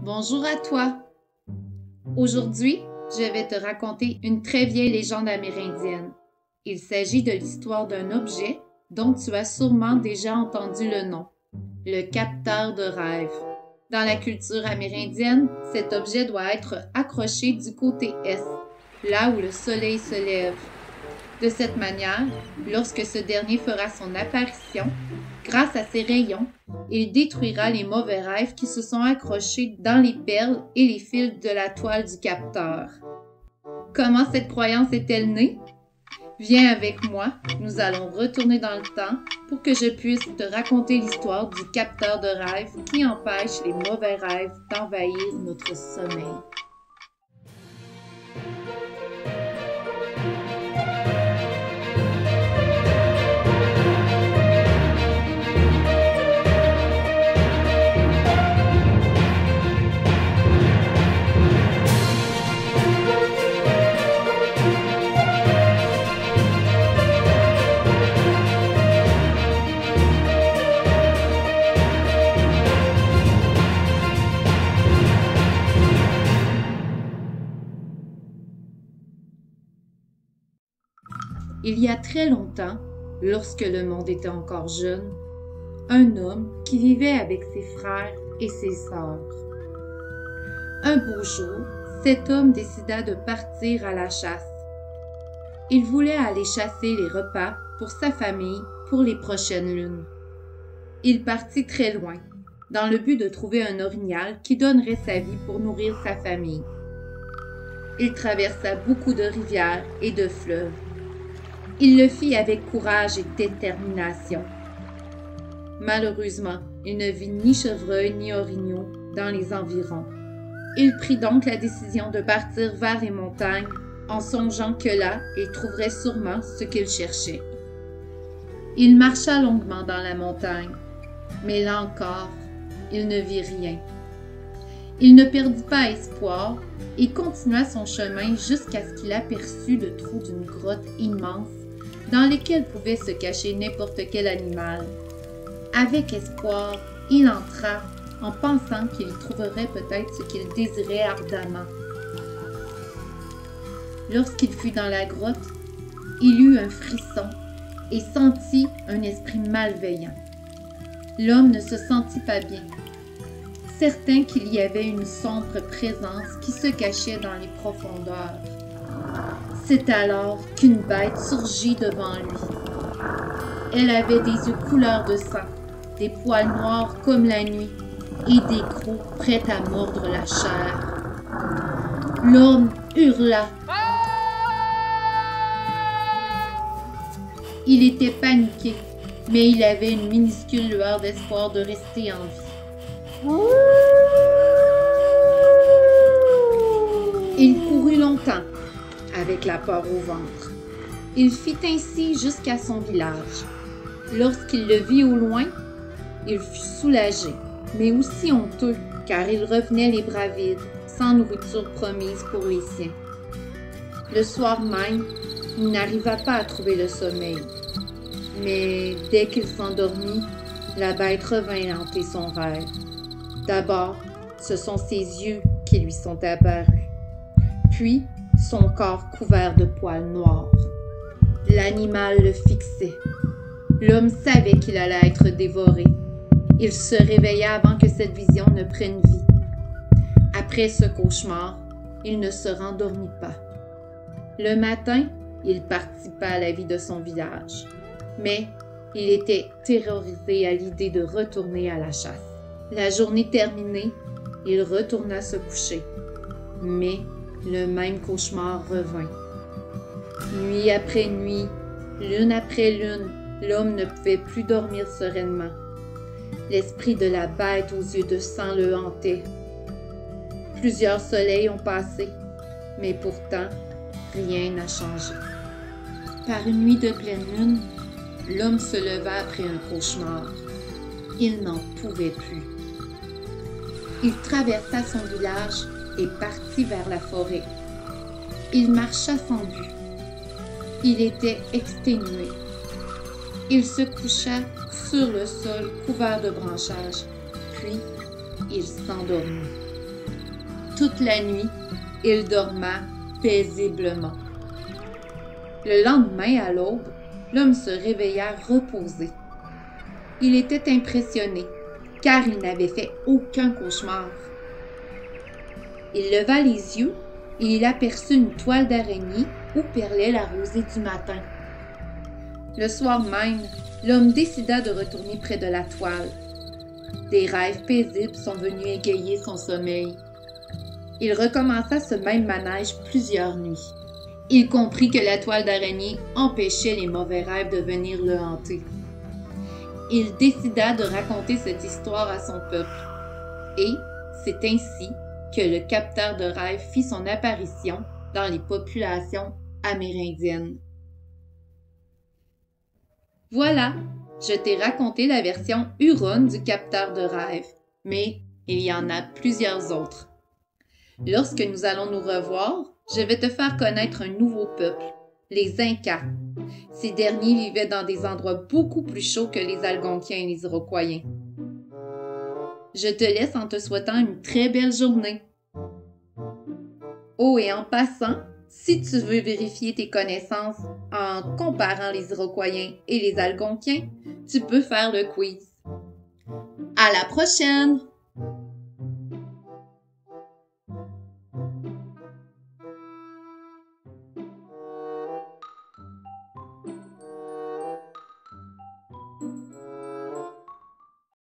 Bonjour à toi! Aujourd'hui, je vais te raconter une très vieille légende amérindienne. Il s'agit de l'histoire d'un objet dont tu as sûrement déjà entendu le nom, le capteur de rêve. Dans la culture amérindienne, cet objet doit être accroché du côté est, là où le soleil se lève. De cette manière, lorsque ce dernier fera son apparition, grâce à ses rayons, il détruira les mauvais rêves qui se sont accrochés dans les perles et les fils de la toile du capteur. Comment cette croyance est-elle née? Viens avec moi, nous allons retourner dans le temps pour que je puisse te raconter l'histoire du capteur de rêve qui empêche les mauvais rêves d'envahir notre sommeil. Il y a très longtemps, lorsque le monde était encore jeune, un homme qui vivait avec ses frères et ses sœurs. Un beau jour, cet homme décida de partir à la chasse. Il voulait aller chasser les repas pour sa famille pour les prochaines lunes. Il partit très loin, dans le but de trouver un orignal qui donnerait sa vie pour nourrir sa famille. Il traversa beaucoup de rivières et de fleuves. Il le fit avec courage et détermination. Malheureusement, il ne vit ni chevreuil ni orignaux dans les environs. Il prit donc la décision de partir vers les montagnes en songeant que là, il trouverait sûrement ce qu'il cherchait. Il marcha longuement dans la montagne, mais là encore, il ne vit rien. Il ne perdit pas espoir et continua son chemin jusqu'à ce qu'il aperçut le trou d'une grotte immense dans laquelle pouvait se cacher n'importe quel animal. Avec espoir, il entra en pensant qu'il y trouverait peut-être ce qu'il désirait ardemment. Lorsqu'il fut dans la grotte, il eut un frisson et sentit un esprit malveillant. L'homme ne se sentit pas bien, certain qu'il y avait une sombre présence qui se cachait dans les profondeurs. C'est alors qu'une bête surgit devant lui. Elle avait des yeux couleur de sang, des poils noirs comme la nuit et des crocs prêts à mordre la chair. L'homme hurla. Il était paniqué, mais il avait une minuscule lueur d'espoir de rester en vie. Il courut longtemps, avec la peur au ventre. Il fit ainsi jusqu'à son village. Lorsqu'il le vit au loin, il fut soulagé, mais aussi honteux, car il revenait les bras vides, sans nourriture promise pour les siens. Le soir même, il n'arriva pas à trouver le sommeil. Mais dès qu'il s'endormit, la bête revint hanter son rêve. D'abord, ce sont ses yeux qui lui sont apparus. Puis, son corps couvert de poils noirs. L'animal le fixait. L'homme savait qu'il allait être dévoré. Il se réveilla avant que cette vision ne prenne vie. Après ce cauchemar, il ne se rendormit pas. Le matin, il participa à la vie de son village. Mais il était terrorisé à l'idée de retourner à la chasse. La journée terminée, il retourna se coucher. Mais le même cauchemar revint. Nuit après nuit, lune après lune, l'homme ne pouvait plus dormir sereinement. L'esprit de la bête aux yeux de sang le hantait. Plusieurs soleils ont passé, mais pourtant, rien n'a changé. Par une nuit de pleine lune, l'homme se leva après un cauchemar. Il n'en pouvait plus. Il traversa son village et partit vers la forêt. Il marcha sans but. Il était exténué. Il se coucha sur le sol couvert de branchages, puis il s'endormit. toute la nuit, il dorma paisiblement. Le lendemain à l'aube, l'homme se réveilla reposé. Il était impressionné, car il n'avait fait aucun cauchemar. Il leva les yeux et il aperçut une toile d'araignée où perlait la rosée du matin. Le soir même, l'homme décida de retourner près de la toile. Des rêves paisibles sont venus égayer son sommeil. Il recommença ce même manège plusieurs nuits. Il comprit que la toile d'araignée empêchait les mauvais rêves de venir le hanter. Il décida de raconter cette histoire à son peuple. Et c'est ainsi que le capteur de rêves fit son apparition dans les populations amérindiennes. Voilà, je t'ai raconté la version Huron du capteur de rêves, mais il y en a plusieurs autres. Lorsque nous allons nous revoir, je vais te faire connaître un nouveau peuple, les Incas. Ces derniers vivaient dans des endroits beaucoup plus chauds que les Algonquiens et les Iroquois. Je te laisse en te souhaitant une très belle journée. Oh, et en passant, si tu veux vérifier tes connaissances en comparant les Iroquois et les Algonquiens, tu peux faire le quiz. À la prochaine!